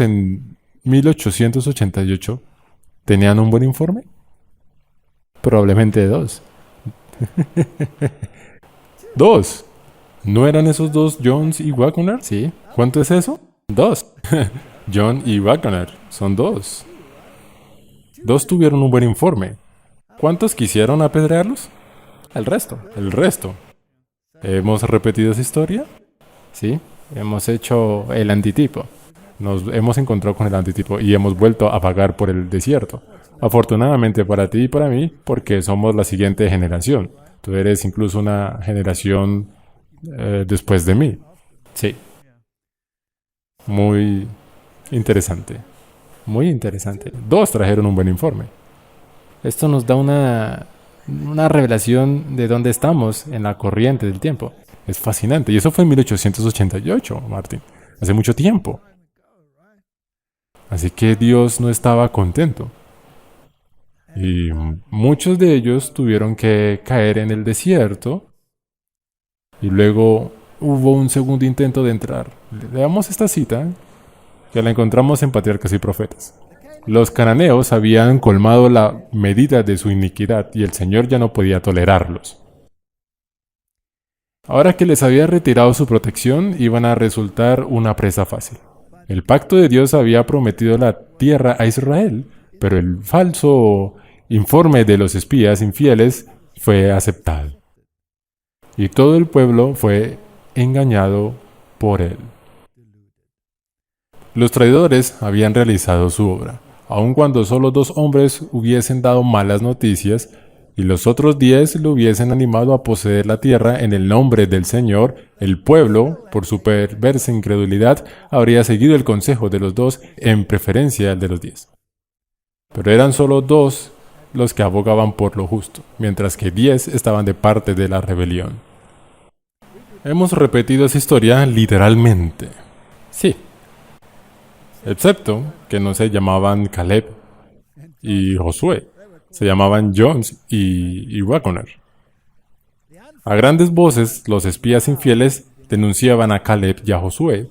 en 1888 tenían un buen informe? Probablemente dos. Dos. ¿No eran esos dos Jones y Wagner? Sí. ¿Cuánto es eso? Dos. John y Wagner. Son dos. Dos tuvieron un buen informe. ¿Cuántos quisieron apedrearlos? El resto. El resto. ¿Hemos repetido esa historia? Sí. Hemos hecho el antitipo. Nos hemos encontrado con el antitipo y hemos vuelto a vagar por el desierto. Afortunadamente para ti y para mí, porque somos la siguiente generación. Tú eres incluso una generación después de mí. Sí. Muy interesante. Muy interesante. Dos trajeron un buen informe. Esto nos da una revelación de dónde estamos en la corriente del tiempo. Es fascinante. Y eso fue en 1888, Martín. Hace mucho tiempo. Así que Dios no estaba contento. Y muchos de ellos tuvieron que caer en el desierto. Y luego hubo un segundo intento de entrar. Leamos esta cita, que la encontramos en Patriarcas y Profetas. Los cananeos habían colmado la medida de su iniquidad y el Señor ya no podía tolerarlos. Ahora que les había retirado su protección, iban a resultar una presa fácil. El pacto de Dios había prometido la tierra a Israel, pero el falso informe de los espías infieles fue aceptado. Y todo el pueblo fue engañado por él. Los traidores habían realizado su obra, aun cuando solo 2 hombres hubiesen dado malas noticias y los otros 10 lo hubiesen animado a poseer la tierra en el nombre del Señor. El pueblo, por su perversa incredulidad, habría seguido el consejo de los 2 en preferencia al de los 10. Pero eran solo 2 los que abogaban por lo justo, mientras que 10 estaban de parte de la rebelión. Hemos repetido esa historia literalmente. Sí. Excepto que no se llamaban Caleb y Josué, se llamaban Jones y Wagner. A grandes voces, los espías infieles denunciaban a Caleb y a Josué,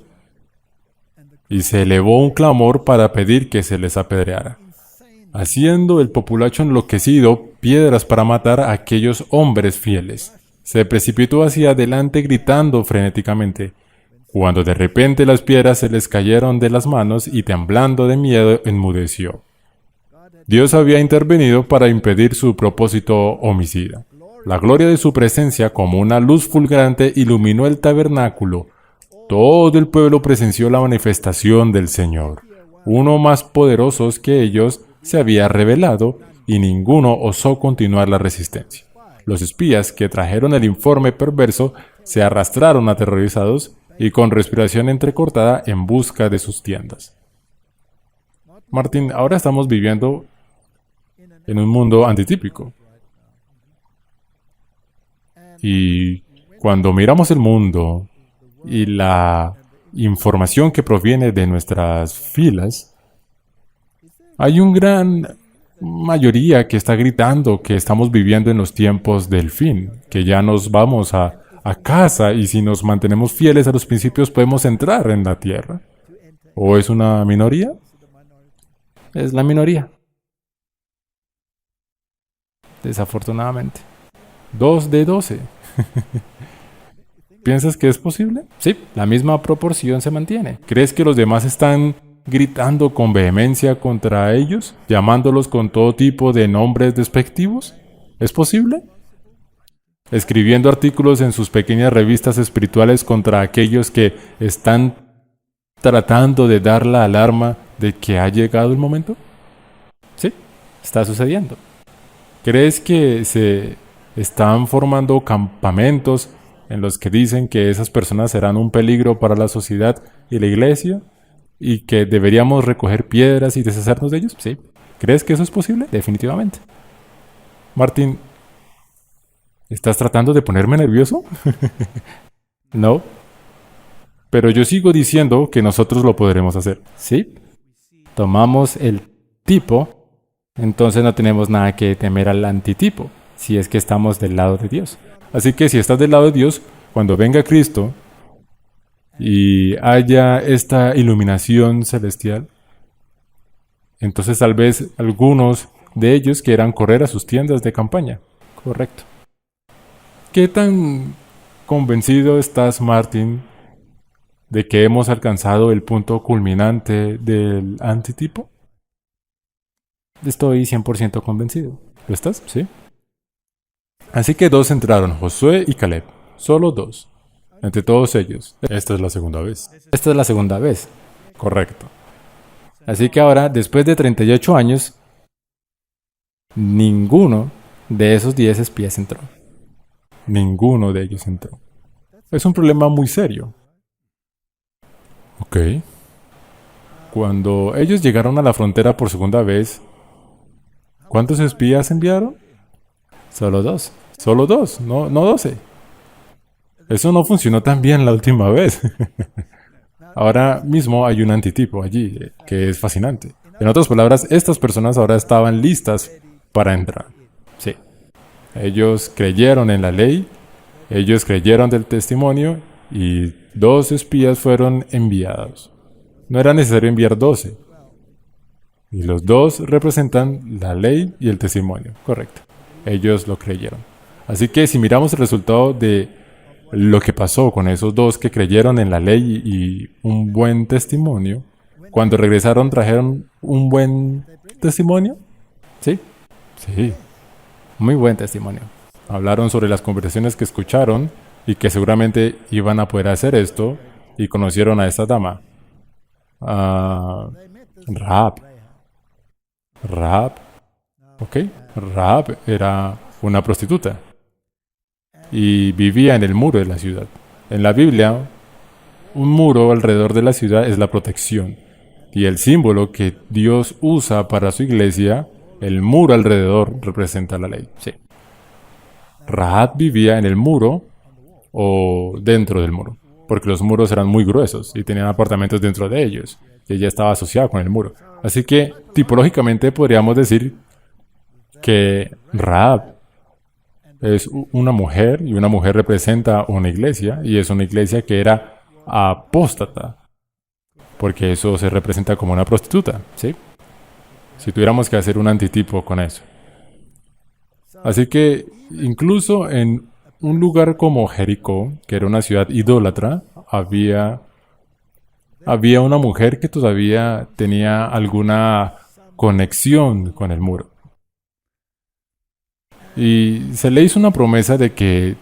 y se elevó un clamor para pedir que se les apedreara, haciendo el populacho enloquecido piedras para matar a aquellos hombres fieles. Se precipitó hacia adelante gritando frenéticamente, cuando de repente las piedras se les cayeron de las manos y temblando de miedo enmudeció. Dios había intervenido para impedir su propósito homicida. La gloria de su presencia como una luz fulgurante iluminó el tabernáculo. Todo el pueblo presenció la manifestación del Señor. Uno más poderoso que ellos se había revelado y ninguno osó continuar la resistencia. Los espías que trajeron el informe perverso se arrastraron aterrorizados y con respiración entrecortada en busca de sus tiendas. Martín, ahora estamos viviendo en un mundo antitípico. Y cuando miramos el mundo y la información que proviene de nuestras filas, hay un gran mayoría que está gritando que estamos viviendo en los tiempos del fin, que ya nos vamos a casa y si nos mantenemos fieles a los principios podemos entrar en la tierra. ¿O es una minoría? Es la minoría. Desafortunadamente. 2 de 12. ¿Piensas que es posible? Sí, la misma proporción se mantiene. ¿Crees que los demás están gritando con vehemencia contra ellos, llamándolos con todo tipo de nombres despectivos? ¿Es posible? Escribiendo artículos en sus pequeñas revistas espirituales contra aquellos que están tratando de dar la alarma de que ha llegado el momento. Sí, está sucediendo. ¿Crees que se están formando campamentos en los que dicen que esas personas serán un peligro para la sociedad y la iglesia y que deberíamos recoger piedras y deshacernos de ellos? Sí, ¿Crees que eso es posible? definitivamente. Martín, ¿estás tratando de ponerme nervioso? No. Pero yo sigo diciendo que nosotros lo podremos hacer. Sí. Tomamos el tipo, entonces no tenemos nada que temer al antitipo, si es que estamos del lado de Dios. Así que si estás del lado de Dios, cuando venga Cristo, y haya esta iluminación celestial, entonces tal vez algunos de ellos quieran correr a sus tiendas de campaña. Correcto. ¿Qué tan convencido estás, Martin, de que hemos alcanzado el punto culminante del antitipo? Estoy 100% convencido. ¿Lo estás? ¿Sí? Así que dos entraron, Josué y Caleb. Solo dos. Entre todos ellos. Esta es la segunda vez. Esta es la segunda vez. Correcto. Así que ahora, después de 38 años, ninguno de esos 10 espías entró. Ninguno de ellos entró. Es un problema muy serio. Ok. Cuando ellos llegaron a la frontera por segunda vez, ¿cuántos espías enviaron? Solo 2. Solo dos, no 12. Eso no funcionó tan bien la última vez. Ahora mismo hay un antitipo allí, que es fascinante. En otras palabras, estas personas ahora estaban listas para entrar. Sí. Ellos creyeron en la ley, ellos creyeron del testimonio y 2 espías fueron enviados. No era necesario enviar 12. Y los 2 representan la ley y el testimonio. Correcto. Ellos lo creyeron. Así que si miramos el resultado de lo que pasó con esos 2 que creyeron en la ley y un buen testimonio, cuando regresaron trajeron un buen testimonio. Sí. Sí. Muy buen testimonio. Hablaron sobre las conversaciones que escucharon y que seguramente iban a poder hacer esto y conocieron a esta dama. Rahab. Rahab. Ok. Rahab era una prostituta y vivía en el muro de la ciudad. En la Biblia, un muro alrededor de la ciudad es la protección. Y el símbolo que Dios usa para su iglesia, el muro alrededor, representa la ley. Sí. Rahab vivía en el muro o dentro del muro, porque los muros eran muy gruesos y tenían apartamentos dentro de ellos. Y ella estaba asociada con el muro. Así que, tipológicamente, podríamos decir que Rahab es una mujer, y una mujer representa una iglesia, y es una iglesia que era apóstata, porque eso se representa como una prostituta, ¿sí? Si tuviéramos que hacer un antitipo con eso. Así que, incluso en un lugar como Jericó, que era una ciudad idólatra, había una mujer que todavía tenía alguna conexión con el muro. Y se le hizo una promesa de que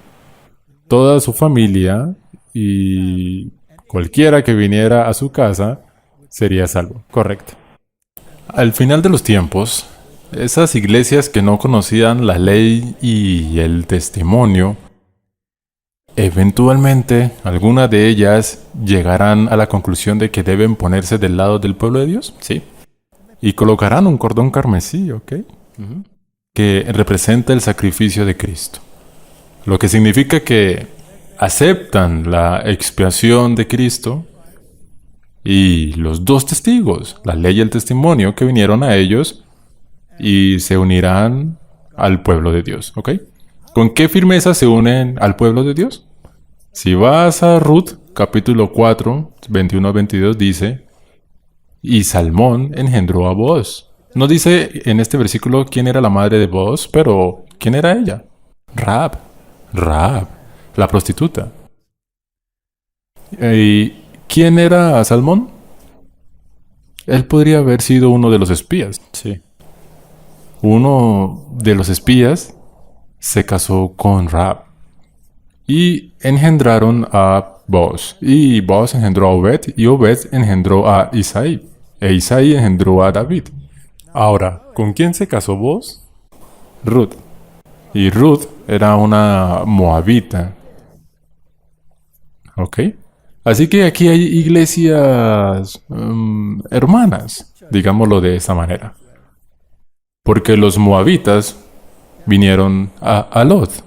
toda su familia y cualquiera que viniera a su casa sería salvo. Correcto. Al final de los tiempos, esas iglesias que no conocían la ley y el testimonio, eventualmente algunas de ellas llegarán a la conclusión de que deben ponerse del lado del pueblo de Dios. Sí. Y colocarán un cordón carmesí, ¿ok? Que representa el sacrificio de Cristo. Lo que significa que aceptan la expiación de Cristo y los 2 testigos, la ley y el testimonio, que vinieron a ellos y se unirán al pueblo de Dios, ¿ok? ¿Con qué firmeza se unen al pueblo de Dios? Si vas a Ruth, capítulo 4, 21-22, dice, y Salmón engendró a Booz. No dice en este versículo quién era la madre de Booz, pero ¿quién era ella? Rahab. Rahab, la prostituta. ¿Y quién era Salmón? Él podría haber sido uno de los espías. Sí. Uno de los espías se casó con Rahab y engendraron a Booz. Y Booz engendró a Obed y Obed engendró a Isaí. E Isaí engendró a David. Ahora, ¿con quién se casó Booz? Ruth. Y Ruth era una moabita. ¿Ok? Así que aquí hay iglesias hermanas, digámoslo de esa manera. Porque los moabitas vinieron a Lot.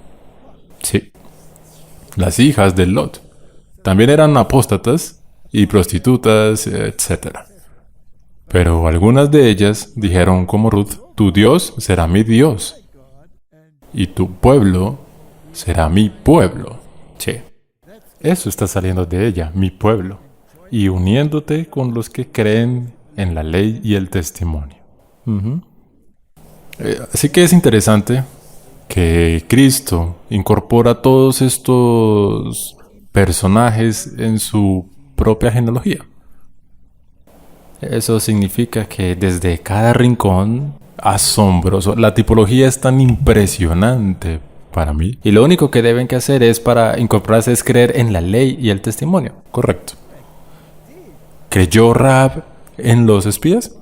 Sí. Las hijas de Lot. También eran apóstatas y prostitutas, etc. Pero algunas de ellas dijeron como Ruth, tu Dios será mi Dios y tu pueblo será mi pueblo. Sí. Eso está saliendo de ella, mi pueblo, y uniéndote con los que creen en la ley y el testimonio. Ujú. Así que es interesante que Cristo incorpora todos estos personajes en su propia genealogía. Eso significa que desde cada rincón, asombroso, la tipología es tan impresionante para mí. Y lo único que deben que hacer es para incorporarse es creer en la ley y el testimonio. Correcto. ¿Creyó Rahab en los espías?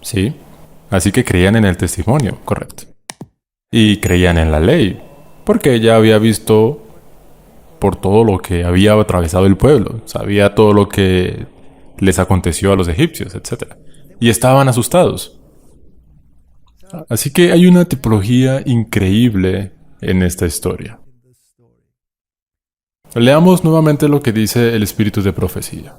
Sí, Así que creían en el testimonio. correcto. Y creían en la ley, porque ella había visto por todo lo que había atravesado el pueblo, sabía todo lo que les aconteció a los egipcios, etc. Y estaban asustados. Así que hay una tipología increíble en esta historia. Leamos nuevamente lo que dice el espíritu de profecía.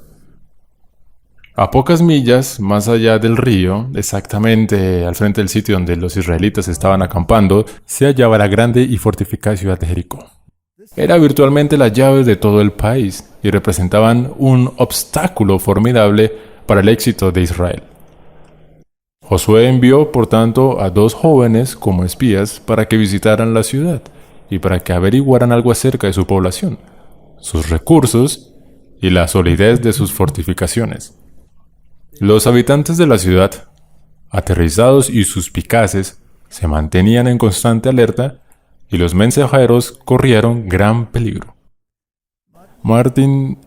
A pocas millas más allá del río, exactamente al frente del sitio donde los israelitas estaban acampando, se hallaba la grande y fortificada ciudad de Jericó. Era virtualmente la llave de todo el país y representaban un obstáculo formidable para el éxito de Israel. Josué envió, por tanto, a 2 jóvenes como espías para que visitaran la ciudad y para que averiguaran algo acerca de su población, sus recursos y la solidez de sus fortificaciones. Los habitantes de la ciudad, aterrizados y suspicaces, se mantenían en constante alerta y los mensajeros corrieron gran peligro. Martin,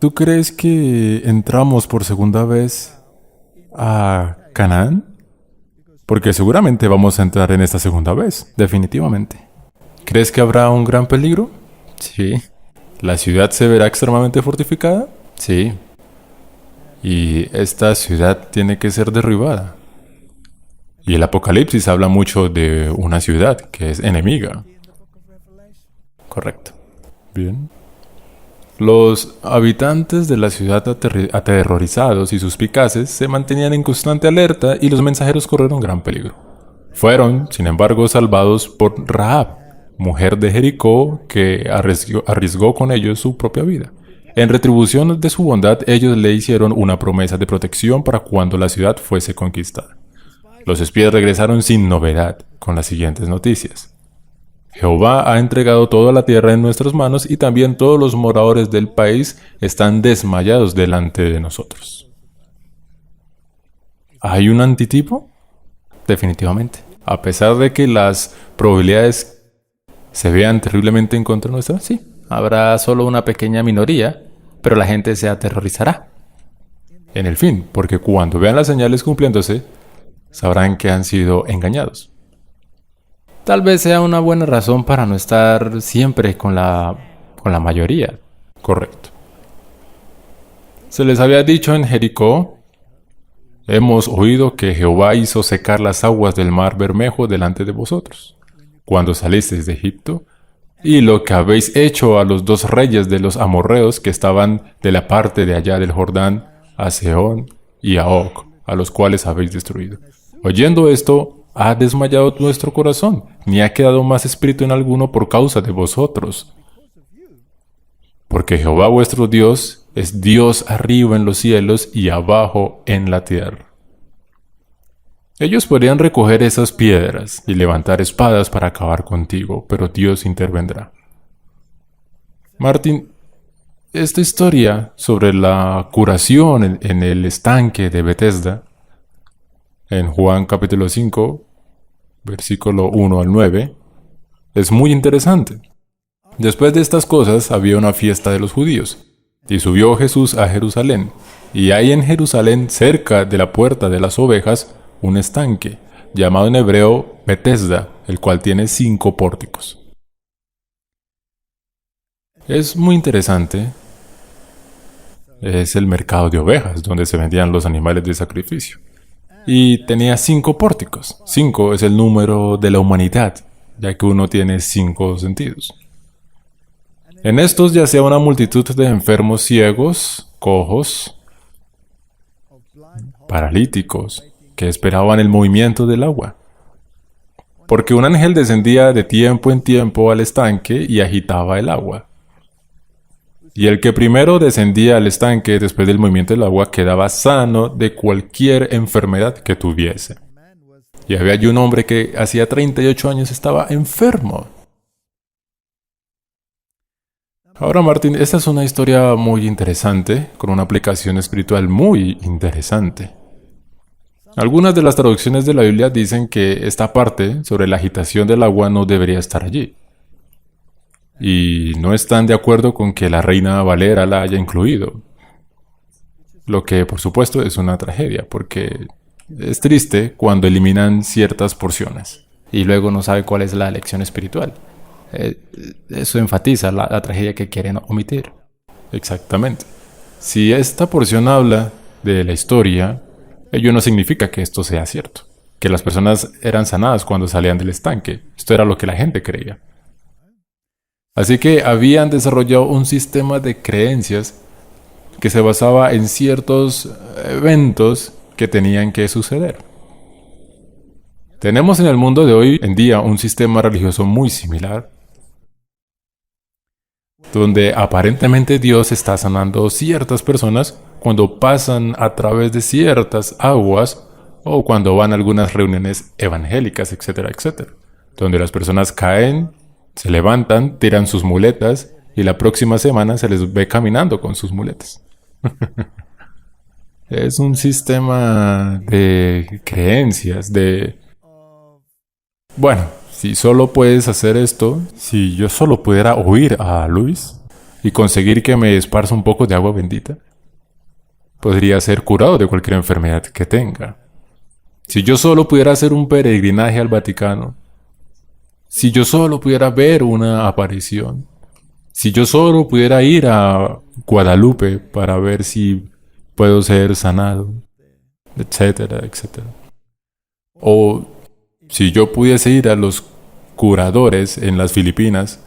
¿tú crees que entramos por segunda vez a Canaán? Porque seguramente vamos a entrar en esta segunda vez, definitivamente. ¿Crees que habrá un gran peligro? Sí, ¿La ciudad se verá extremadamente fortificada? sí. Y esta ciudad tiene que ser derribada. Y el Apocalipsis habla mucho de una ciudad que es enemiga. Correcto. Bien. Los habitantes de la ciudad aterrorizados y suspicaces se mantenían en constante alerta y los mensajeros corrieron gran peligro. Fueron, sin embargo, salvados por Rahab, mujer de Jericó que arriesgó con ellos su propia vida. En retribución de su bondad, ellos le hicieron una promesa de protección para cuando la ciudad fuese conquistada. Los espías regresaron sin novedad, con las siguientes noticias. Jehová ha entregado toda la tierra en nuestras manos y también todos los moradores del país están desmayados delante de nosotros. ¿Hay un antitipo? Definitivamente. A pesar de que las probabilidades se vean terriblemente en contra nuestra, Sí, habrá solo una pequeña minoría, pero la gente se aterrorizará. en el fin, porque cuando vean las señales cumpliéndose, sabrán que han sido engañados. Tal vez sea una buena razón para no estar siempre con la mayoría. Correcto. Se les había dicho en Jericó: hemos oído que Jehová hizo secar las aguas del mar Bermejo delante de vosotros, cuando salisteis de Egipto, y lo que habéis hecho a los 2 reyes de los amorreos que estaban de la parte de allá del Jordán, a Sehón y a Og, a los cuales habéis destruido. Oyendo esto, ha desmayado nuestro corazón, ni ha quedado más espíritu en alguno por causa de vosotros. Porque Jehová vuestro Dios es Dios arriba en los cielos y abajo en la tierra. Ellos podrían recoger esas piedras y levantar espadas para acabar contigo, pero Dios intervendrá. Martín, esta historia sobre la curación en el estanque de Betesda, en Juan capítulo 5, versículo 1 al 9, es muy interesante. Después de estas cosas había una fiesta de los judíos, y subió Jesús a Jerusalén, y hay en Jerusalén, cerca de la puerta de las ovejas, un estanque, llamado en hebreo Betesda, el cual tiene 5 pórticos. Es muy interesante. Es el mercado de ovejas, donde se vendían los animales de sacrificio. Y tenía 5 pórticos. 5 es el número de la humanidad, ya que uno tiene 5 sentidos. En estos yacía una multitud de enfermos ciegos, cojos, paralíticos, que esperaban el movimiento del agua. Porque un ángel descendía de tiempo en tiempo al estanque y agitaba el agua. Y el que primero descendía al estanque después del movimiento del agua quedaba sano de cualquier enfermedad que tuviese. Y había allí un hombre que hacía 38 años estaba enfermo. Ahora, Martín, esta es una historia muy interesante, con una aplicación espiritual muy interesante. Algunas de las traducciones de la Biblia dicen que esta parte sobre la agitación del agua no debería estar allí. Y no están de acuerdo con que la Reina Valera la haya incluido. Lo que, por supuesto, es una tragedia, porque es triste cuando eliminan ciertas porciones y luego no sabe cuál es la lección espiritual. Eso enfatiza la tragedia que quieren omitir. Exactamente. Si esta porción habla de la historia, ello no significa que esto sea cierto, que las personas eran sanadas cuando salían del estanque. Esto era lo que la gente creía. Así que habían desarrollado un sistema de creencias que se basaba en ciertos eventos que tenían que suceder. Tenemos en el mundo de hoy en día un sistema religioso muy similar, donde aparentemente Dios está sanando ciertas personas cuando pasan a través de ciertas aguas o cuando van a algunas reuniones evangélicas, etcétera, etcétera, donde las personas caen, se levantan, tiran sus muletas y la próxima semana se les ve caminando con sus muletas. Es un sistema de creencias, Bueno, si solo puedes hacer esto, si yo solo pudiera oír a Luis y conseguir que me esparza un poco de agua bendita, podría ser curado de cualquier enfermedad que tenga. Si yo solo pudiera hacer un peregrinaje al Vaticano, si yo solo pudiera ver una aparición, si yo solo pudiera ir a Guadalupe para ver si puedo ser sanado, etcétera, etcétera. O si yo pudiese ir a los curadores en las Filipinas,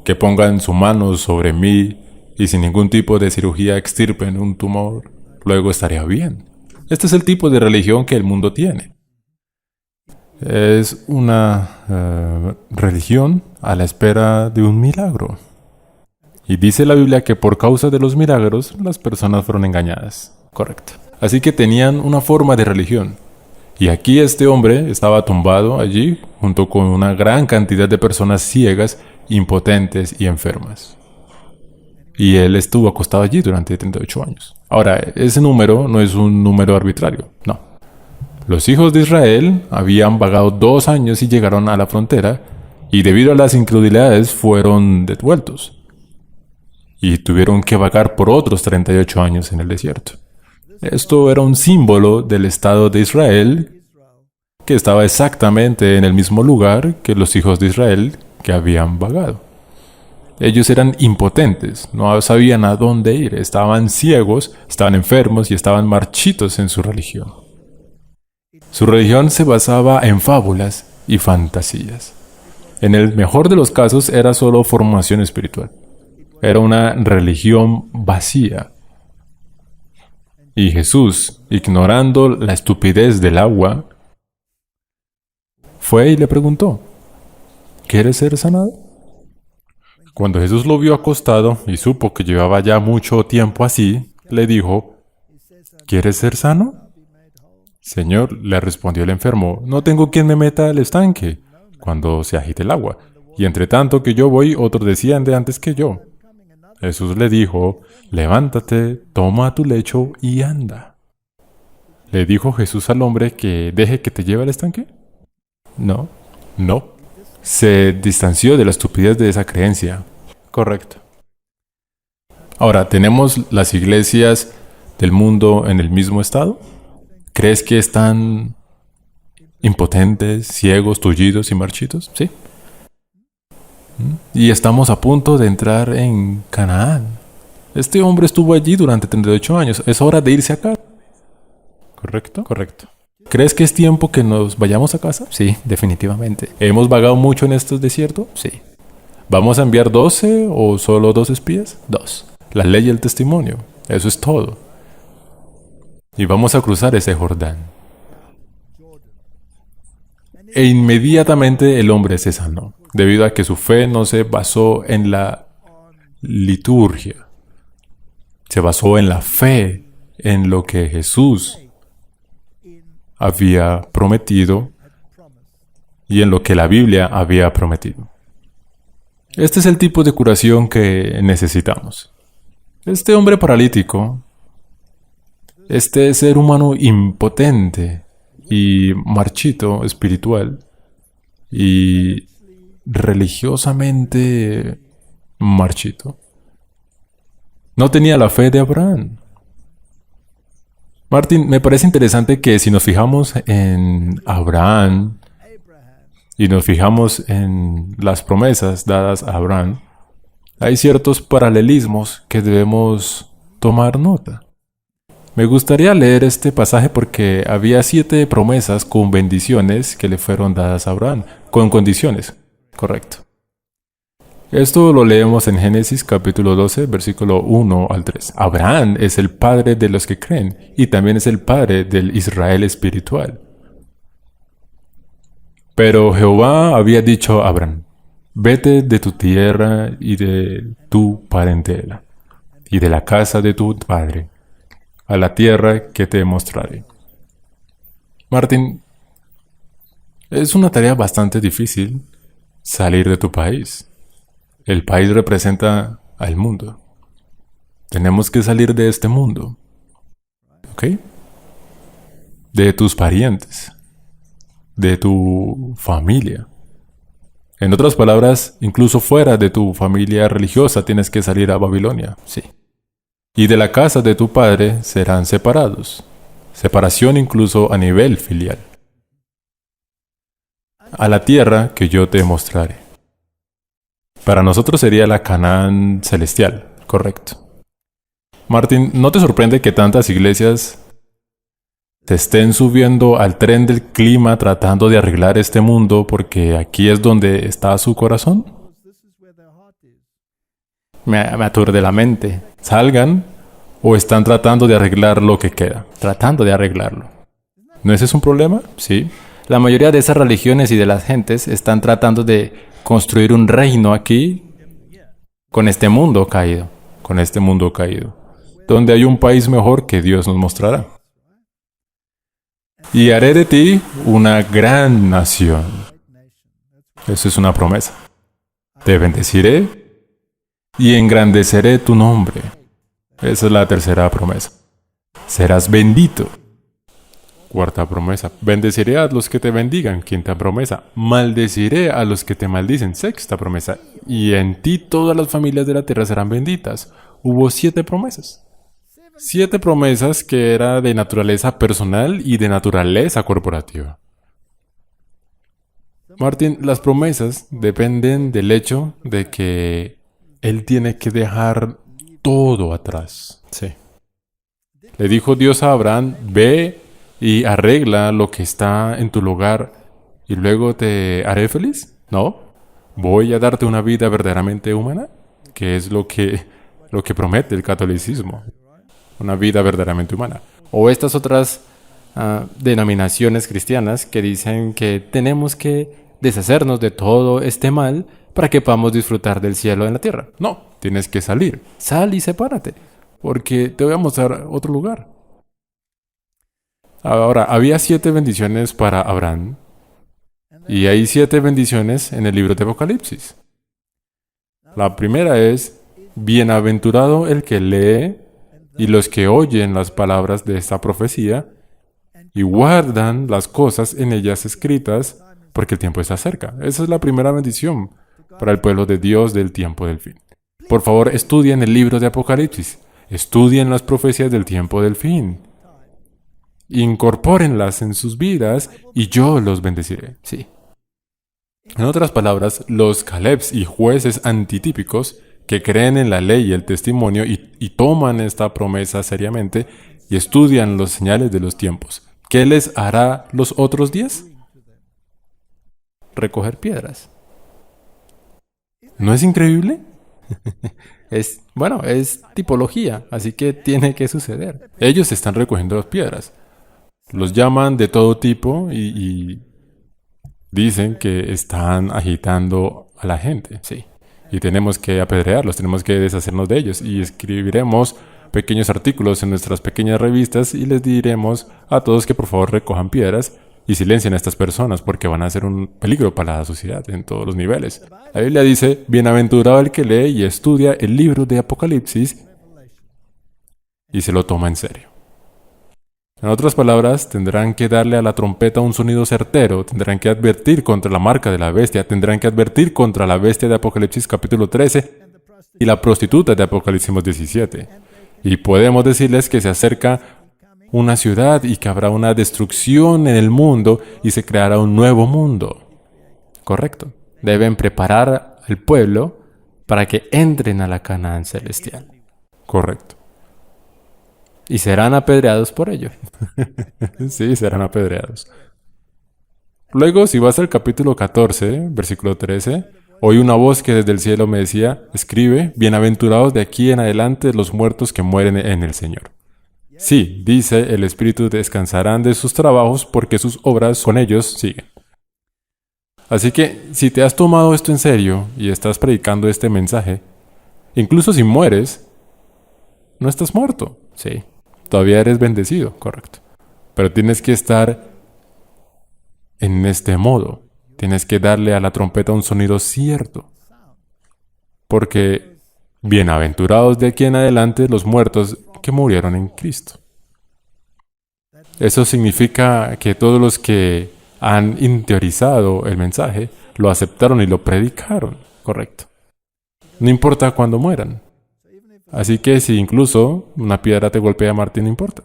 que pongan su mano sobre mí y sin ningún tipo de cirugía extirpen un tumor, luego estaría bien. Este es el tipo de religión que el mundo tiene. Es una religión a la espera de un milagro. Y dice la Biblia que por causa de los milagros las personas fueron engañadas. Correcto. Así que tenían una forma de religión. Y aquí este hombre estaba tumbado allí junto con una gran cantidad de personas ciegas, impotentes y enfermas. Y él estuvo acostado allí durante 38 años. Ahora, ese número no es un número arbitrario, no. Los hijos de Israel habían vagado 2 años y llegaron a la frontera, y debido a las incredulidades fueron devueltos. Y tuvieron que vagar por otros 38 años en el desierto. Esto era un símbolo del Estado de Israel, que estaba exactamente en el mismo lugar que los hijos de Israel que habían vagado. Ellos eran impotentes, no sabían a dónde ir, estaban ciegos, estaban enfermos y estaban marchitos en su religión. Su religión se basaba en fábulas y fantasías. En el mejor de los casos era solo formación espiritual. Era una religión vacía. Y Jesús, ignorando la estupidez del agua, fue y le preguntó, ¿quieres ser sanado? Cuando Jesús lo vio acostado y supo que llevaba ya mucho tiempo así, le dijo, ¿quieres ser sano? Señor, le respondió el enfermo, no tengo quien me meta al estanque cuando se agite el agua, y entre tanto que yo voy, otros descienden antes que yo. Jesús le dijo, levántate, toma tu lecho y anda. ¿Le dijo Jesús al hombre que deje que te lleve al estanque? No. Se distanció de la estupidez de esa creencia. Correcto. Ahora, ¿tenemos las iglesias del mundo en el mismo estado? ¿Crees que están impotentes, ciegos, tullidos y marchitos? Sí. Y estamos a punto de entrar en Canaán. Este hombre estuvo allí durante 38 años. Es hora de irse acá. ¿Correcto? Correcto. ¿Crees que es tiempo que nos vayamos a casa? Sí, definitivamente. ¿Hemos vagado mucho en estos desiertos? Sí. ¿Vamos a enviar 12 o solo 2 espías? 2. La ley y el testimonio. Eso es todo. Y vamos a cruzar ese Jordán. E inmediatamente el hombre se sanó, debido a que su fe no se basó en la liturgia, Se basó en la fe, en lo que Jesús había prometido y en lo que la Biblia había prometido. Este es el tipo de curación que necesitamos. Este hombre paralítico, este ser humano impotente y marchito espiritual y religiosamente marchito, no tenía la fe de Abraham. Martín, me parece interesante que si nos fijamos en Abraham y nos fijamos en las promesas dadas a Abraham, hay ciertos paralelismos que debemos tomar nota. Me gustaría leer este pasaje porque había 7 promesas con bendiciones que le fueron dadas a Abraham, con condiciones, correcto. Esto lo leemos en Génesis capítulo 12, versículo 1 al 3. Abraham es el padre de los que creen y también es el padre del Israel espiritual. Pero Jehová había dicho a Abraham, vete de tu tierra y de tu parentela y de la casa de tu padre a la tierra que te mostraré. Martín, es una tarea bastante difícil salir de tu país. El país representa al mundo. Tenemos que salir de este mundo. ¿Ok? De tus parientes. De tu familia. En otras palabras, incluso fuera de tu familia religiosa tienes que salir a Babilonia. Sí. Y de la casa de tu padre serán separados. Separación incluso a nivel filial. A la tierra que yo te mostraré. Para nosotros sería la Canaán celestial, correcto. Martín, ¿no te sorprende que tantas iglesias se estén subiendo al tren del clima tratando de arreglar este mundo porque aquí es donde está su corazón? Me aturde la mente. Salgan o están tratando de arreglar lo que queda. Tratando de arreglarlo. ¿No ese es un problema? Sí. La mayoría de esas religiones y de las gentes están tratando de construir un reino aquí con este mundo caído, donde hay un país mejor que Dios nos mostrará. Y haré de ti una gran nación. Eso es una promesa. Te bendeciré y engrandeceré tu nombre. Esa es la tercera promesa. Serás bendito. Cuarta promesa. Bendeciré a los que te bendigan. Quinta promesa. Maldeciré a los que te maldicen. Sexta promesa. Y en ti todas las familias de la tierra serán benditas. Hubo 7 promesas. 7 promesas que era de naturaleza personal y de naturaleza corporativa. Martín, las promesas dependen del hecho de que él tiene que dejar todo atrás. Sí. Le dijo Dios a Abraham, ve y arregla lo que está en tu lugar y luego te haré feliz. No, voy a darte una vida verdaderamente humana, que es lo que promete el catolicismo. Una vida verdaderamente humana. O estas otras denominaciones cristianas que dicen que tenemos que deshacernos de todo este mal para que podamos disfrutar del cielo en la tierra. No, tienes que salir. Sal y sepárate, porque te voy a mostrar otro lugar. Ahora, había 7 bendiciones para Abraham y hay 7 bendiciones en el libro de Apocalipsis. La primera es, bienaventurado el que lee y los que oyen las palabras de esta profecía y guardan las cosas en ellas escritas porque el tiempo está cerca. Esa es la primera bendición para el pueblo de Dios del tiempo del fin. Por favor, estudien el libro de Apocalipsis. Estudien las profecías del tiempo del fin. Incorpórenlas en sus vidas y yo los bendeciré. Sí. En otras palabras, los calebs y jueces antitípicos que creen en la ley y el testimonio y toman esta promesa seriamente y estudian los señales de los tiempos. ¿Qué les hará los otros 10? Recoger piedras. ¿No es increíble? Es tipología, así que tiene que suceder. Ellos están recogiendo las piedras. Los llaman de todo tipo y dicen que están agitando a la gente. Sí. Y tenemos que apedrearlos, tenemos que deshacernos de ellos. Y escribiremos pequeños artículos en nuestras pequeñas revistas y les diremos a todos que por favor recojan piedras y silencien a estas personas porque van a ser un peligro para la sociedad en todos los niveles. La Biblia dice, bienaventurado el que lee y estudia el libro de Apocalipsis y se lo toma en serio. En otras palabras, tendrán que darle a la trompeta un sonido certero, tendrán que advertir contra la marca de la bestia, tendrán que advertir contra la bestia de Apocalipsis capítulo 13 y la prostituta de Apocalipsis 17. Y podemos decirles que se acerca una ciudad y que habrá una destrucción en el mundo y se creará un nuevo mundo. Correcto. Deben preparar al pueblo para que entren a la Canaán celestial. Correcto. Y serán apedreados por ello. Sí, serán apedreados. Luego, si vas al capítulo 14, versículo 13, oí una voz que desde el cielo me decía, escribe, bienaventurados de aquí en adelante los muertos que mueren en el Señor. Sí, dice, el Espíritu descansarán de sus trabajos porque sus obras con ellos siguen. Así que, si te has tomado esto en serio y estás predicando este mensaje, incluso si mueres, no estás muerto. Sí. Todavía eres bendecido, correcto. Pero tienes que estar en este modo. Tienes que darle a la trompeta un sonido cierto. Porque bienaventurados de aquí en adelante los muertos que murieron en Cristo. Eso significa que todos los que han interiorizado el mensaje lo aceptaron y lo predicaron, correcto. No importa cuándo mueran. Así que si incluso una piedra te golpea, Martín, no importa.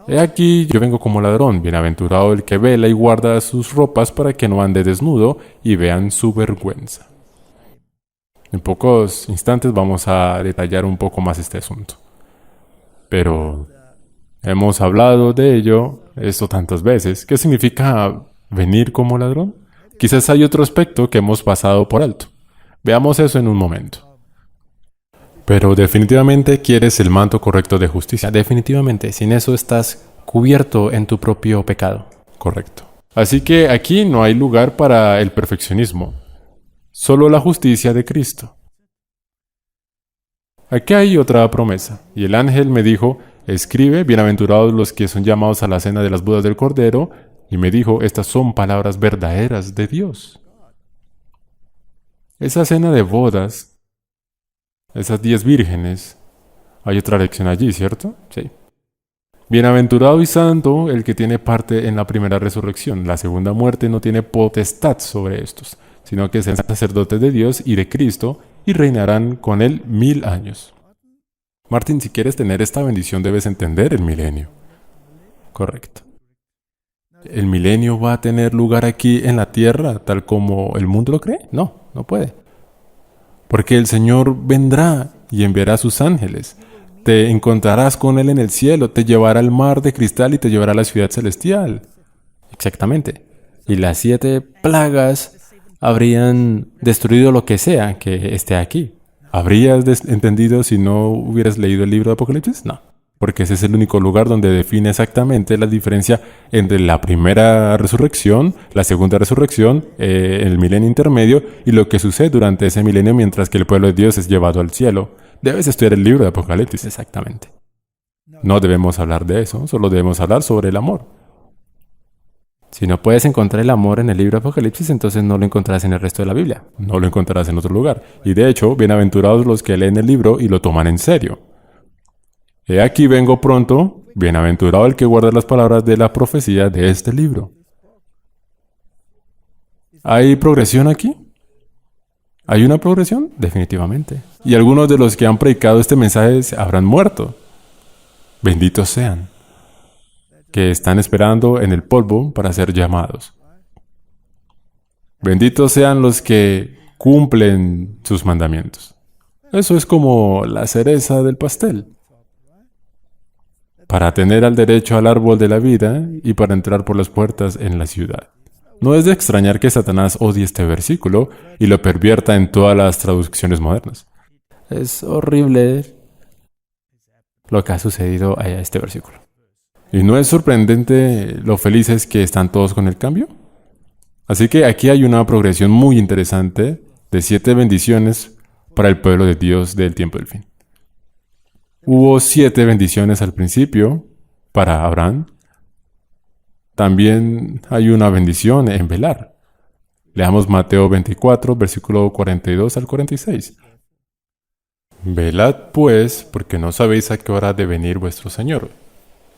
He aquí, yo vengo como ladrón, bienaventurado el que vela y guarda sus ropas para que no ande desnudo y vean su vergüenza. En pocos instantes vamos a detallar un poco más este asunto. Pero hemos hablado de ello esto tantas veces. ¿Qué significa venir como ladrón? Quizás hay otro aspecto que hemos pasado por alto. Veamos eso en un momento. Pero definitivamente quieres el manto correcto de justicia. Definitivamente, sin eso estás cubierto en tu propio pecado. Correcto. Así que aquí no hay lugar para el perfeccionismo. Solo la justicia de Cristo. Aquí hay otra promesa. Y el ángel me dijo, escribe, bienaventurados los que son llamados a la cena de las bodas del Cordero. Y me dijo, estas son palabras verdaderas de Dios. Esa cena de bodas, esas 10 vírgenes, hay otra lección allí, ¿cierto? Sí. Bienaventurado y santo el que tiene parte en la primera resurrección. La segunda muerte no tiene potestad sobre estos, sino que serán sacerdotes de Dios y de Cristo y reinarán con él 1000 años. Martín, si quieres tener esta bendición debes entender el milenio. Correcto. ¿El milenio va a tener lugar aquí en la tierra tal como el mundo lo cree? No, no puede. Porque el Señor vendrá y enviará a sus ángeles. Te encontrarás con Él en el cielo, te llevará al mar de cristal y te llevará a la ciudad celestial. Exactamente. Y las 7 plagas habrían destruido lo que sea que esté aquí. ¿Habrías entendido si no hubieras leído el libro de Apocalipsis? No. Porque ese es el único lugar donde define exactamente la diferencia entre la primera resurrección, la segunda resurrección, el milenio intermedio y lo que sucede durante ese milenio mientras que el pueblo de Dios es llevado al cielo. Debes estudiar el libro de Apocalipsis, exactamente. No debemos hablar de eso, solo debemos hablar sobre el amor. Si no puedes encontrar el amor en el libro de Apocalipsis, entonces no lo encontrarás en el resto de la Biblia. No lo encontrarás en otro lugar. Y de hecho, bienaventurados los que leen el libro y lo toman en serio. He aquí vengo pronto, bienaventurado el que guarda las palabras de la profecía de este libro. ¿Hay progresión aquí? ¿Hay una progresión? Definitivamente. Y algunos de los que han predicado este mensaje habrán muerto. Benditos sean, que están esperando en el polvo para ser llamados. Benditos sean los que cumplen sus mandamientos. Eso es como la cereza del pastel. Para tener al derecho al árbol de la vida y para entrar por las puertas en la ciudad. No es de extrañar que Satanás odie este versículo y lo pervierta en todas las traducciones modernas. Es horrible lo que ha sucedido a este versículo. ¿Y no es sorprendente lo felices que están todos con el cambio? Así que aquí hay una progresión muy interesante de 7 bendiciones para el pueblo de Dios del tiempo del fin. Hubo 7 bendiciones al principio para Abraham. También hay una bendición en velar. Leamos Mateo 24, versículo 42 al 46. Velad pues, porque no sabéis a qué hora ha de venir vuestro Señor.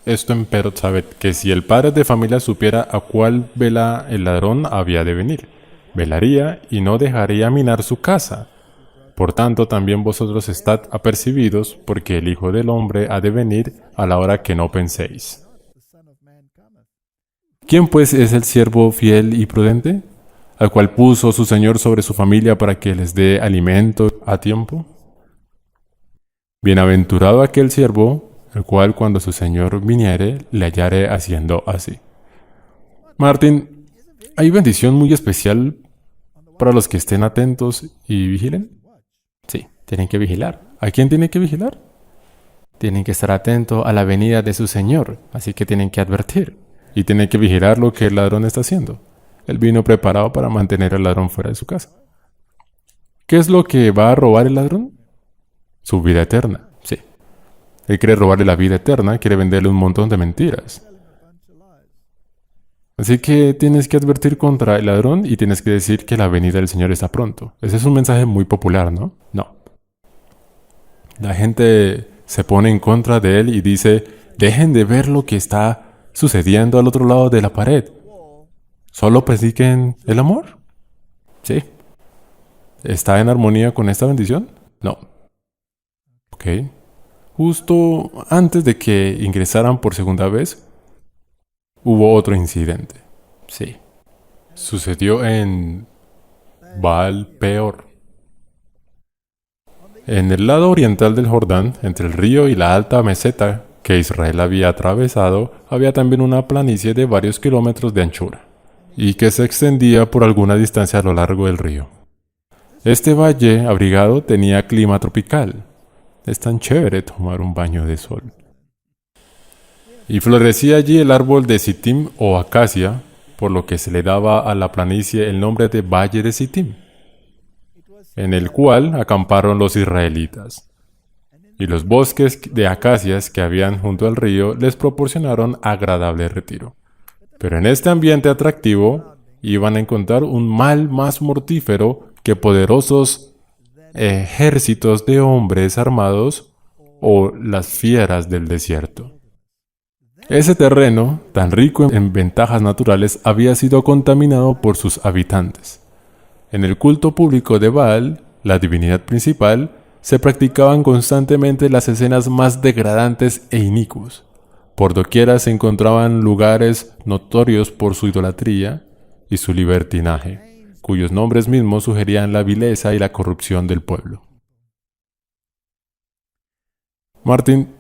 Esto empero sabed que si el padre de familia supiera a cuál vela el ladrón había de venir, velaría y no dejaría minar su casa. Por tanto, también vosotros estad apercibidos, porque el Hijo del Hombre ha de venir a la hora que no penséis. ¿Quién pues es el siervo fiel y prudente, al cual puso su Señor sobre su familia para que les dé alimento a tiempo? Bienaventurado aquel siervo, el cual cuando su Señor viniere, le hallare haciendo así. Martín, ¿hay bendición muy especial para los que estén atentos y vigilen? Sí, tienen que vigilar. ¿A quién tiene que vigilar? Tienen que estar atentos a la venida de su Señor, así que tienen que advertir. Y tiene que vigilar lo que el ladrón está haciendo. Él vino preparado para mantener al ladrón fuera de su casa. ¿Qué es lo que va a robar el ladrón? Su vida eterna. Sí, Él quiere robarle la vida eterna, quiere venderle un montón de mentiras. Así que tienes que advertir contra el ladrón y tienes que decir que la venida del Señor está pronto. Ese es un mensaje muy popular, ¿no? no. La gente se pone en contra de él y dice, dejen de ver lo que está sucediendo al otro lado de la pared. Solo prediquen el amor. Sí, ¿Está en armonía con esta bendición? no. Ok. Justo antes de que ingresaran por segunda vez, hubo otro incidente. Sí, Sucedió en Baal Peor. En el lado oriental del Jordán, entre el río y la alta meseta que Israel había atravesado, había también una planicie de varios kilómetros de anchura, y que se extendía por alguna distancia a lo largo del río. Este valle abrigado tenía clima tropical. Es tan chévere tomar un baño de sol. Y florecía allí el árbol de Sittim o acacia, por lo que se le daba a la planicie el nombre de Valle de Sittim, en el cual acamparon los israelitas. Y los bosques de acacias que habían junto al río les proporcionaron agradable retiro. Pero en este ambiente atractivo iban a encontrar un mal más mortífero que poderosos ejércitos de hombres armados o las fieras del desierto. Ese terreno, tan rico en ventajas naturales, había sido contaminado por sus habitantes. En el culto público de Baal, la divinidad principal, se practicaban constantemente las escenas más degradantes e inicuos. Por doquiera se encontraban lugares notorios por su idolatría y su libertinaje, cuyos nombres mismos sugerían la vileza y la corrupción del pueblo. Martín,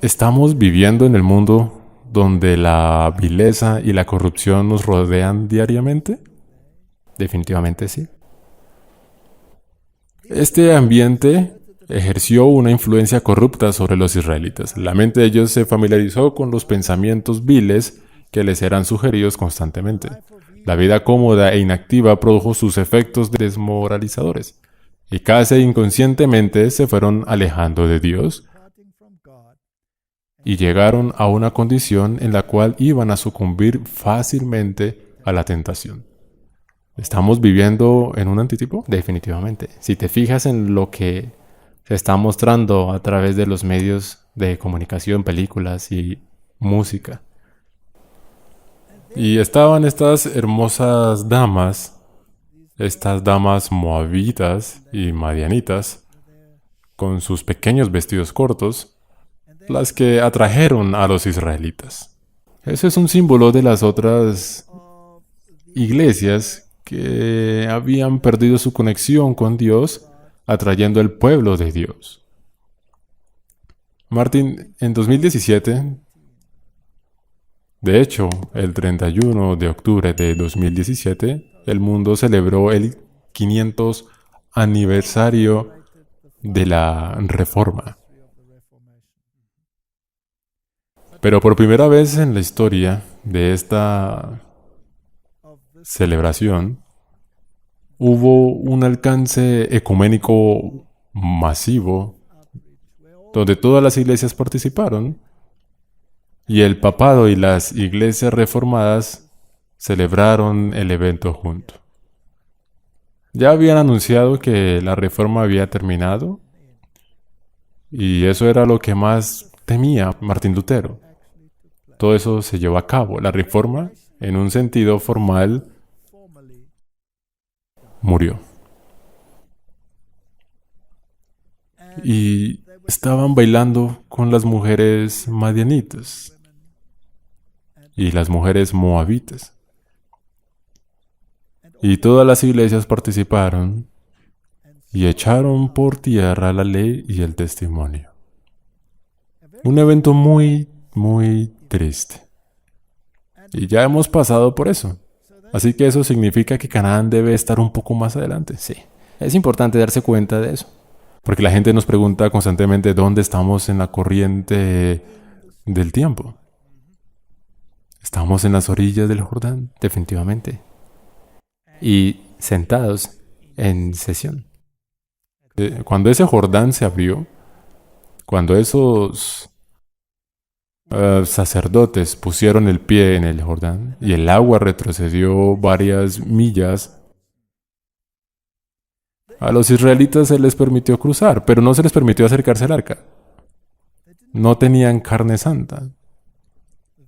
¿estamos viviendo en el mundo donde la vileza y la corrupción nos rodean diariamente? definitivamente sí. Este ambiente ejerció una influencia corrupta sobre los israelitas. La mente de ellos se familiarizó con los pensamientos viles que les eran sugeridos constantemente. La vida cómoda e inactiva produjo sus efectos desmoralizadores, y casi inconscientemente se fueron alejando de Dios y llegaron a una condición en la cual iban a sucumbir fácilmente a la tentación. ¿Estamos viviendo en un antitipo? Definitivamente. Si te fijas en lo que se está mostrando a través de los medios de comunicación, películas y música. Y estaban estas hermosas damas, estas damas moabitas y madianitas, con sus pequeños vestidos cortos, las que atrajeron a los israelitas. Eso es un símbolo de las otras iglesias que habían perdido su conexión con Dios, atrayendo al pueblo de Dios. Martín, en 2017, de hecho, el 31 de octubre de 2017, el mundo celebró el 500 aniversario de la Reforma. Pero por primera vez en la historia de esta celebración, hubo un alcance ecuménico masivo donde todas las iglesias participaron, y el papado y las iglesias reformadas celebraron el evento juntos. Ya habían anunciado que la reforma había terminado, y eso era lo que más temía Martín Lutero. Todo eso se llevó a cabo. La reforma, en un sentido formal, murió. Y estaban bailando con las mujeres madianitas y las mujeres moabitas. Y todas las iglesias participaron y echaron por tierra la ley y el testimonio. Un evento muy, muy triste. Y ya hemos pasado por eso. Así que eso significa que Canaán debe estar un poco más adelante. Sí, es importante darse cuenta de eso. Porque la gente nos pregunta constantemente dónde estamos en la corriente del tiempo. Estamos en las orillas del Jordán. Definitivamente. Y sentados en sesión. Cuando ese Jordán se abrió, cuando esos sacerdotes pusieron el pie en el Jordán y el agua retrocedió varias millas, a los israelitas se les permitió cruzar, pero no se les permitió acercarse al arca. No tenían carne santa.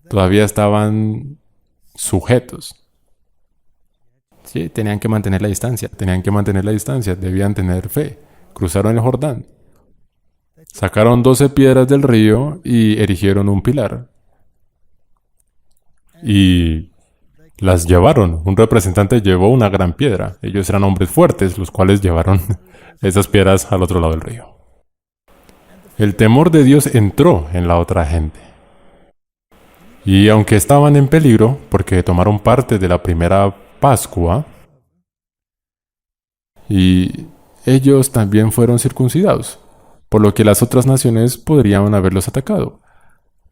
Todavía estaban sujetos. Sí, tenían que mantener la distancia. Tenían que mantener la distancia, debían tener fe. Cruzaron el Jordán. Sacaron 12 piedras del río y erigieron un pilar. Y las llevaron. Un representante llevó una gran piedra. Ellos eran hombres fuertes, los cuales llevaron esas piedras al otro lado del río. El temor de Dios entró en la otra gente. Y aunque estaban en peligro, porque tomaron parte de la primera Pascua, y ellos también fueron circuncidados, por lo que las otras naciones podrían haberlos atacado,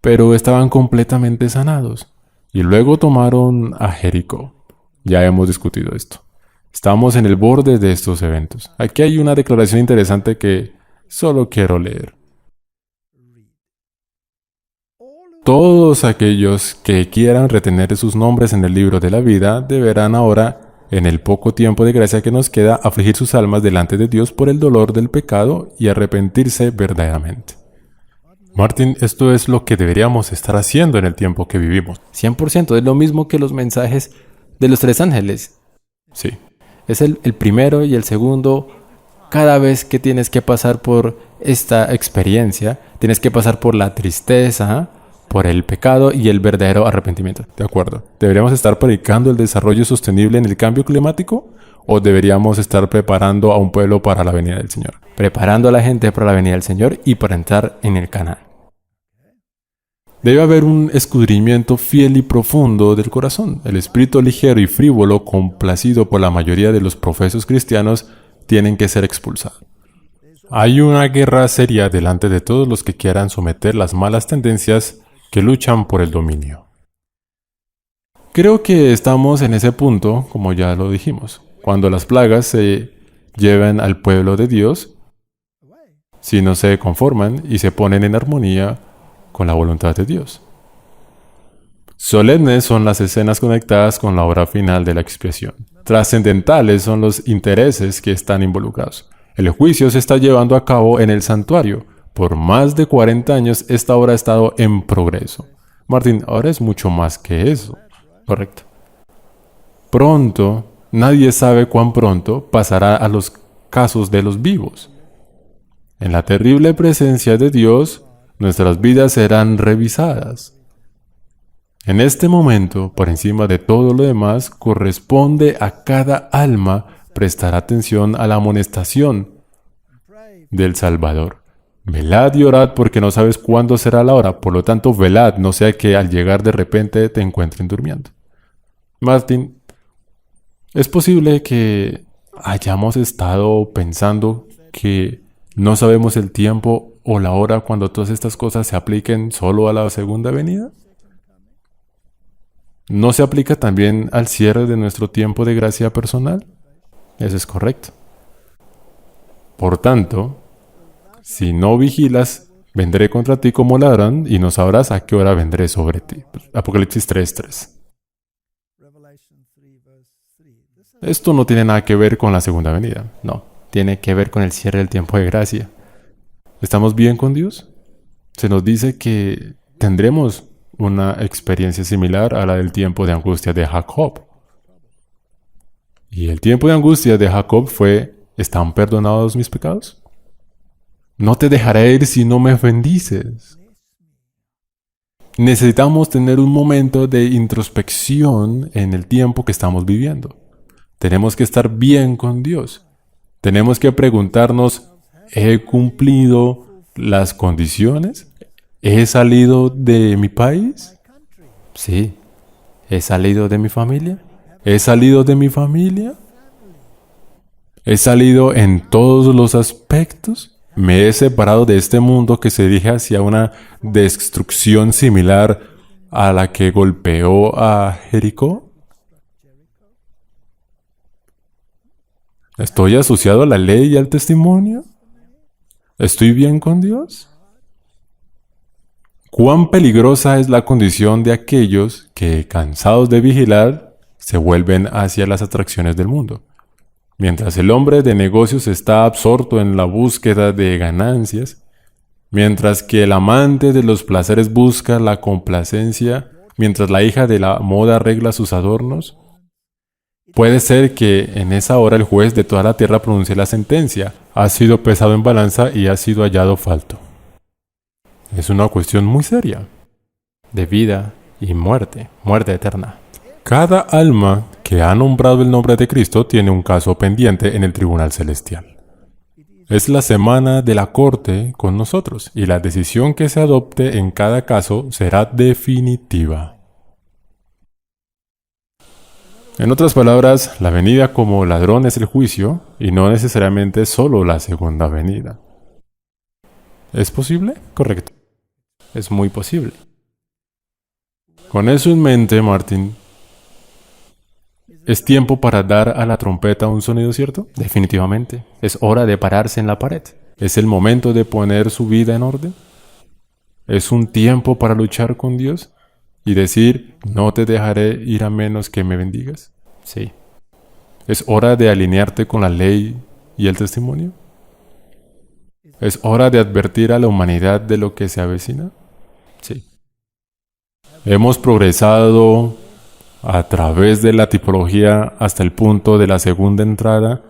pero estaban completamente sanados. Y luego tomaron a Jericó. Ya hemos discutido esto. Estamos en el borde de estos eventos. Aquí hay una declaración interesante que solo quiero leer. Todos aquellos que quieran retener sus nombres en el libro de la vida deberán ahora, en el poco tiempo de gracia que nos queda, afligir sus almas delante de Dios por el dolor del pecado y arrepentirse verdaderamente. Martín, esto es lo que deberíamos estar haciendo en el tiempo que vivimos. 100%, es lo mismo que los mensajes de los 3 ángeles. Sí. Es el primero y el segundo. Cada vez que tienes que pasar por esta experiencia, tienes que pasar por la tristeza, por el pecado y el verdadero arrepentimiento. De acuerdo. ¿Deberíamos estar predicando el desarrollo sostenible en el cambio climático? ¿O deberíamos estar preparando a un pueblo para la venida del Señor? Preparando a la gente para la venida del Señor y para entrar en el Canaán. Debe haber un escudriñamiento fiel y profundo del corazón. El espíritu ligero y frívolo, complacido por la mayoría de los profesos cristianos, tienen que ser expulsados. Hay una guerra seria delante de todos los que quieran someter las malas tendencias que luchan por el dominio. Creo que estamos en ese punto, como ya lo dijimos, cuando las plagas se llevan al pueblo de Dios, si no se conforman y se ponen en armonía con la voluntad de Dios. Solemnes son las escenas conectadas con la obra final de la expiación. Trascendentales son los intereses que están involucrados. El juicio se está llevando a cabo en el santuario. Por más de 40 años esta obra ha estado en progreso. Martín, ahora es mucho más que eso. Correcto. Pronto, nadie sabe cuán pronto pasará a los casos de los vivos. En la terrible presencia de Dios, nuestras vidas serán revisadas. En este momento, por encima de todo lo demás, corresponde a cada alma prestar atención a la amonestación del Salvador. Velad y orad porque no sabes cuándo será la hora. Por lo tanto, velad, no sea que al llegar de repente te encuentren durmiendo. Martín, es posible que hayamos estado pensando que no sabemos el tiempo o la hora cuando todas estas cosas se apliquen solo a la segunda venida. ¿No se aplica también al cierre de nuestro tiempo de gracia personal? Eso es correcto. Por tanto, si no vigilas, Vendré contra ti como ladrón y no sabrás a qué hora vendré sobre ti. Apocalipsis 3:3. Esto no tiene nada que ver con la segunda venida. No, tiene que ver con el cierre del tiempo de gracia. ¿Estamos bien con Dios? Se nos dice que tendremos una experiencia similar a la del tiempo de angustia de Jacob. Y el tiempo de angustia de Jacob fue: ¿están perdonados mis pecados? No te dejaré ir si no me bendices. Necesitamos tener un momento de introspección en el tiempo que estamos viviendo. Tenemos que estar bien con Dios. Tenemos que preguntarnos: ¿he cumplido las condiciones? ¿He salido de mi país? Sí. ¿He salido de mi familia? ¿He salido de mi familia? ¿He salido en todos los aspectos? ¿Me he separado de este mundo que se dirige hacia una destrucción similar a la que golpeó a Jericó? ¿Estoy asociado a la ley y al testimonio? ¿Estoy bien con Dios? ¿Cuán peligrosa es la condición de aquellos que, cansados de vigilar, se vuelven hacia las atracciones del mundo? Mientras el hombre de negocios está absorto en la búsqueda de ganancias, mientras que el amante de los placeres busca la complacencia, mientras la hija de la moda arregla sus adornos, puede ser que en esa hora el juez de toda la tierra pronuncie la sentencia: ha sido pesado en balanza y ha sido hallado falto. Es una cuestión muy seria, de vida y muerte, muerte eterna. Cada alma que ha nombrado el nombre de Cristo tiene un caso pendiente en el tribunal celestial. Es la semana de la corte con nosotros, y la decisión que se adopte en cada caso será definitiva. En otras palabras, la venida como ladrón es el juicio, y no necesariamente solo la segunda venida. ¿Es posible? Correcto. Es muy posible. Con eso en mente, Martin, ¿es tiempo para dar a la trompeta un sonido cierto? Definitivamente. Es hora de pararse en la pared. ¿Es el momento de poner su vida en orden? ¿Es un tiempo para luchar con Dios y decir: no te dejaré ir a menos que me bendigas? Sí. ¿Es hora de alinearte con la ley y el testimonio? ¿Es hora de advertir a la humanidad de lo que se avecina? Sí. Hemos progresado a través de la tipología hasta el punto de la segunda entrada.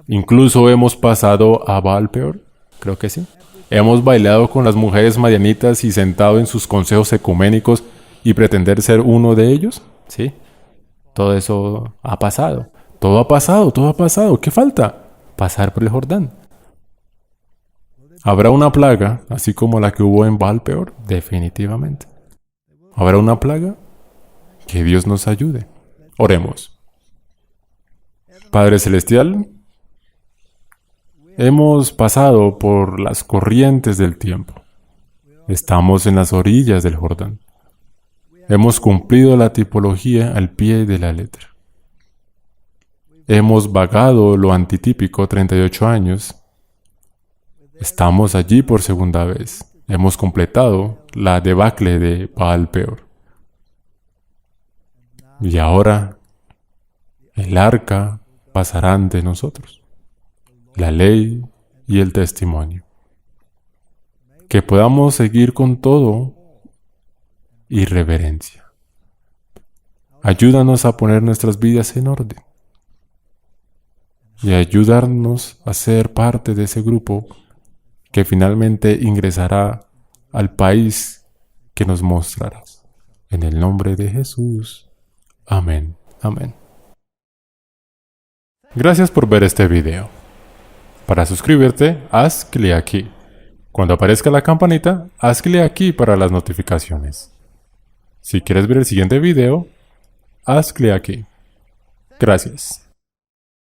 Incluso hemos pasado a Baal Peor. Creo que sí. Hemos bailado con las mujeres madianitas y sentado en sus consejos ecuménicos y pretender ser uno de ellos. Sí. Todo eso ha pasado. Todo ha pasado, todo ha pasado. ¿Qué falta? Pasar por el Jordán. ¿Habrá una plaga, así como la que hubo en Baal Peor? Definitivamente. ¿Habrá una plaga? Que Dios nos ayude. Oremos. Padre Celestial, hemos pasado por las corrientes del tiempo. Estamos en las orillas del Jordán. Hemos cumplido la tipología al pie de la letra. Hemos vagado lo antitípico 38 años. Estamos allí por segunda vez. Hemos completado la debacle de Baal Peor. Y ahora el arca pasará ante nosotros, la ley y el testimonio. Que podamos seguir con todo y reverencia. Ayúdanos a poner nuestras vidas en orden y ayudarnos a ser parte de ese grupo que finalmente ingresará al país que nos mostrarás. En el nombre de Jesús. Amén. Amén. Gracias por ver este video. Para suscribirte, haz clic aquí. Cuando aparezca la campanita, haz clic aquí para las notificaciones. Si quieres ver el siguiente video, haz clic aquí. Gracias.